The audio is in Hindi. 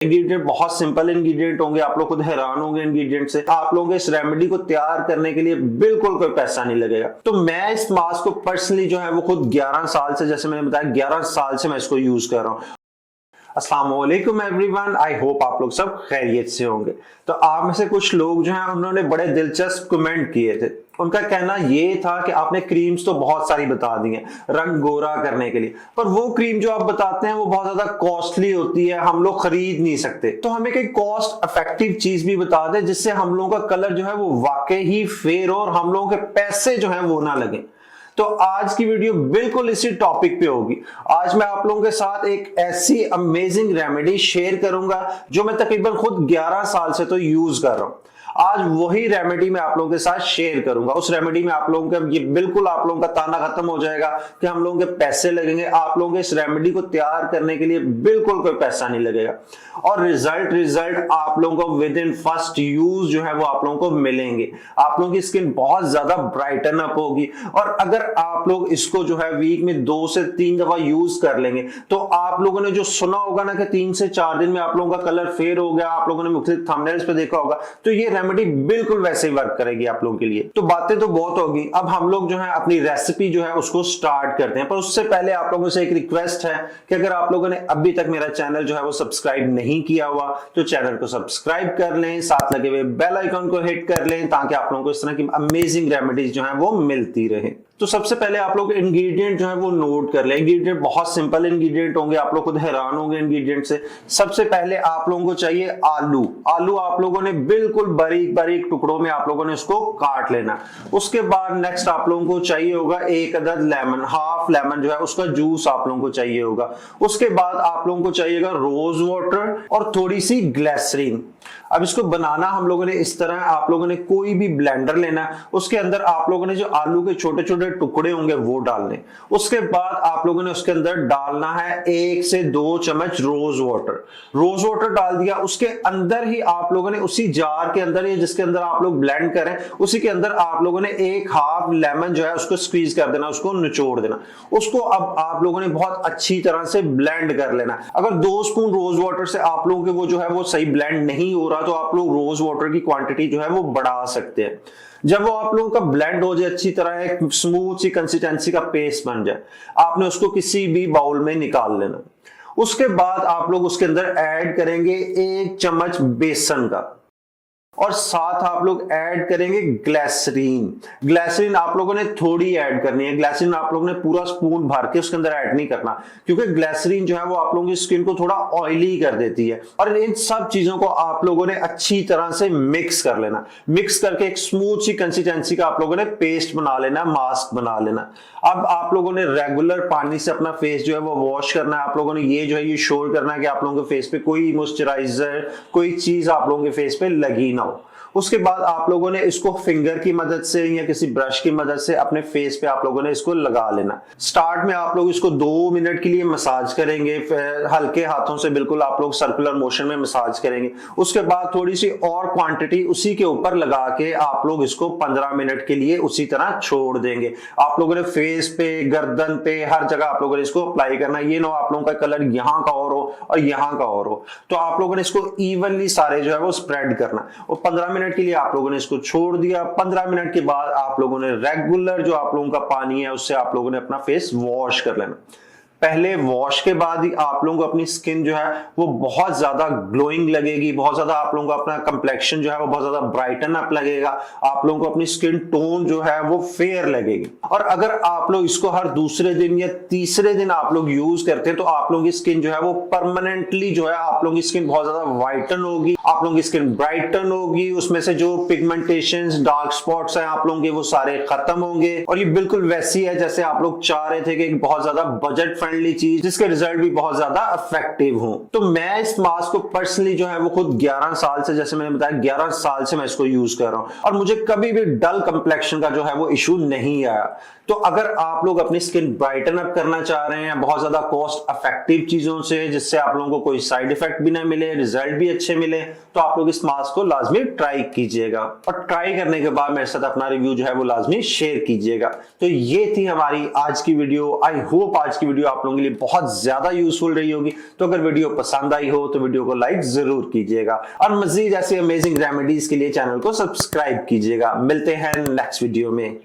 इंग्रेडिएंट बहुत सिंपल इंग्रेडिएंट होंगे, आप लोग खुद हैरान होंगे इंग्रेडिएंट से। आप लोगों को इस रेमेडी को तैयार करने के लिए बिल्कुल कोई पैसा नहीं लगेगा। तो मैं इस मास्क को पर्सनली जो है वो खुद 11 साल से, जैसे मैंने बताया 11 साल से मैं इसको यूज कर रहा हूँ। अस्सलाम वालेकुम एवरीवन, आई होप आप लोग सब खैरियत से होंगे। तो आप में से कुछ लोग जो हैं उन्होंने बड़े दिलचस्प कमेंट किए थे। उनका कहना ये था कि आपने क्रीम्स तो बहुत सारी बता दी हैं रंग गोरा करने के लिए, पर वो क्रीम जो आप बताते हैं वो बहुत ज्यादा कॉस्टली होती है, हम लोग खरीद नहीं सकते। तो हमें कोई कॉस्ट इफेक्टिव चीज भी बता दें जिससे हम लोगों का कलर जो है वो वाकई ही फेयर हो और हम लोगों के पैसे जो है वो ना लगे। तो आज की वीडियो बिल्कुल इसी टॉपिक पे होगी। आज मैं आप लोगों के साथ एक ऐसी अमेजिंग रेमेडी शेयर करूंगा जो मैं तकरीबन खुद 11 साल से तो यूज कर रहा हूं। आज वही रेमेडी मैं आप लोगों के साथ शेयर करूंगा। उस रेमेडी में आप लोगों का ये बिल्कुल आप लोगों का ताना खत्म हो जाएगा कि हम लोगों के पैसे लगेंगे। आप लोगों के इस रेमेडी को तैयार करने के लिए बिल्कुल कोई पैसा नहीं लगेगा और रिजल्ट आप लोगों को विद इन फर्स्ट यूज जो है वो आप लोगों को मिलेंगे। आप लोगों की स्किन बहुत ज्यादा ब्राइटन अप होगी और अगर आप लोग इसको जो है वीक में 2 से 3 दफा यूज कर लेंगे तो आप लोगों ने जो सुना होगा ना कि 3 से 4 दिन में आप लोगों का कलर फेयर हो गया, आप लोगों ने मुख्तलिफ थंबनेल्स पे देखा होगा, तो ये रेमेडी बिल्कुल वैसे ही वर्क करेगी आप लोगों के लिए। तो बातें तो बहुत होगी, अब हम लोग जो है अपनी रेसिपी जो है उसको स्टार्ट करते हैं। पर उससे पहले आप लोगों से एक रिक्वेस्ट है कि अगर आप लोगों ने अभी तक मेरा चैनल जो है वो सब्सक्राइब नहीं किया हुआ तो चैनल को सब्सक्राइब कर लें, साथ लगे हुए बेल आइकन को हिट कर लें ताकि आप लोगों को इस तरह की अमेजिंग रेमेडीज जो है वो मिलती रहे। तो सबसे पहले आप लोग इंग्रेडिएंट जो है वो नोट कर लें। इंग्रेडिएंट बहुत सिंपल इंग्रेडिएंट होंगे, आप लोग खुद हैरान होंगे इंग्रेडिएंट से। सबसे पहले आप लोगों को चाहिए आलू। आलू आप लोगों ने बिल्कुल बारीक बारीक टुकड़ों में आप लोगों ने उसको काट लेना। उसके बाद नेक्स्ट आप लोगों को चाहिए होगा 1 अदद लेमन, हाफ लेमन जो है उसका जूस आप लोगों को चाहिए होगा। उसके बाद आप लोगों को चाहिएगा रोज वाटर और थोड़ी सी ग्लिसरीन। अब इसको बनाना हम लोगों ने इस तरह, आप लोगों ने कोई भी ब्लेंडर लेना, उसके अंदर आप लोगों ने जो आलू के छोटे छोटे टुकड़े होंगे वो डालने। उसके बाद आप लोगों ने उसके अंदर डालना है 1 से 2 चम्मच रोज वाटर। रोज वाटर डाल दिया, उसके अंदर ही आप लोगों ने उसी जार के अंदर, जिसके अंदर आप लोग ब्लेंड करें, उसी के अंदर आप लोगों ने 1 हाफ लेमन जो है उसको स्क्वीज कर देना, उसको निचोड़ देना। उसको अब आप लोगों ने बहुत अच्छी तरह से ब्लेंड कर लेना। अगर 2 स्पून रोज वाटर से आप लोगों के वो जो है वो सही ब्लेंड नहीं हो रहा तो आप लोग रोज वाटर की क्वांटिटी जो है वो बढ़ा सकते हैं। जब वो आप लोगों का ब्लेंड हो जाए अच्छी तरह, एक स्मूथ सी कंसिस्टेंसी का पेस्ट बन जाए, आपने उसको किसी भी बाउल में निकाल लेना। उसके बाद आप लोग उसके अंदर ऐड करेंगे 1 चम्मच बेसन का और साथ आप लोग ऐड करेंगे ग्लिसरीन। ग्लिसरीन आप लोगों ने थोड़ी ऐड करनी है, ग्लिसरीन आप लोगों ने पूरा स्पून भर के उसके अंदर ऐड नहीं करना, क्योंकि ग्लिसरीन जो है वो आप लोगों की स्किन को थोड़ा ऑयली कर देती है। और इन सब चीजों को आप लोगों ने अच्छी तरह से मिक्स कर लेना। मिक्स करके एक स्मूथ सी कंसिस्टेंसी का आप लोगों ने पेस्ट बना लेना, मास्क बना लेना। अब आप लोगों ने रेगुलर पानी से अपना फेस जो है वो वॉश करना है। आप लोगों ने ये जो है ये श्योर करना है कि आप लोगों के फेस पे कोई मॉइस्चराइजर, कोई चीज आप लोगों के फेस पे लगी ना हो। उसके बाद आप लोगों ने इसको फिंगर की मदद से या किसी ब्रश की मदद से अपने फेस पे आप लोगों ने इसको लगा लेना। स्टार्ट में आप लोग इसको 2 मिनट के लिए मसाज करेंगे, हल्के हाथों से बिल्कुल आप लोग सर्कुलर मोशन में मसाज करेंगे। उसके बाद थोड़ी सी और क्वांटिटी उसी के ऊपर लगा के आप लोग इसको 15 मिनट के लिए उसी तरह छोड़ देंगे। आप लोगों ने फेस पे, गर्दन पे, हर जगह आप लोगों ने इसको अप्लाई करना। ये ना आप लोगों का कलर यहाँ का और हो और यहाँ का और हो, तो आप लोगों ने इसको इवनली सारे जो है वो स्प्रेड करना। और 15 मिनट के लिए आप लोगों ने इसको छोड़ दिया। 15 मिनट के बाद आप लोगों ने रेगुलर जो आप लोगों का पानी है उससे आप लोगों ने अपना फेस वॉश कर लेना। पहले वॉश के बाद ही आप लोगों को अपनी स्किन जो है वो बहुत ज्यादा ग्लोइंग लगेगी, बहुत ज्यादा आप लोगों को अपना कंप्लेक्शन जो है वो बहुत ज्यादा ब्राइटन अप लगेगा। आप लोगों को अपनी स्किन टोन जो है वो फेयर लगेगी। और अगर आप लोग इसको हर दूसरे दिन या तीसरे दिन आप लोग यूज करते हैं तो आप लोगों की स्किन जो है वो परमानेंटली जो है आप लोगों की स्किन बहुत ज्यादा वाइटन होगी, आप लोगों की स्किन ब्राइटन होगी। उसमें से जो पिगमेंटेशंस, डार्क स्पॉट्स हैं आप लोगों के वो सारे खत्म होंगे। और ये बिल्कुल वैसी है जैसे आप लोग चाह रहे थे कि बहुत ज्यादा बजट फ्रेंडली चीज जिसके रिजल्ट भी बहुत ज्यादा इफेक्टिव हो। तो मैं इस मास्क को पर्सनली जो है वो खुद 11 साल से, जैसे मैंने बताया 11 साल से मैं इसको यूज कर रहा हूं और मुझे कभी भी डल कंप्लेक्शन का जो है वो इशू नहीं आया। तो अगर आप लोग अपनी स्किन ब्राइटन अप करना चाह रहे हैं बहुत ज्यादा कॉस्ट इफेक्टिव चीजों से, जिससे आप लोगों को कोई साइड इफेक्ट भी ना मिले, रिजल्ट भी अच्छे मिले, तो आप लोग इस मास्क को लाजमी ट्राई कीजिएगा और ट्राई करने के बाद मेरे साथ अपना रिव्यू जो है वो लाजमी शेयर कीजिएगा। तो ये थी हमारी आज की वीडियो। आई होप आज की वीडियो आप आप लोगों के लिए बहुत ज्यादा यूजफुल रही होगी। तो अगर वीडियो पसंद आई हो तो वीडियो को लाइक जरूर कीजिएगा और मजीद ऐसे अमेजिंग रेमेडीज के लिए चैनल को सब्सक्राइब कीजिएगा। मिलते हैं नेक्स्ट वीडियो में।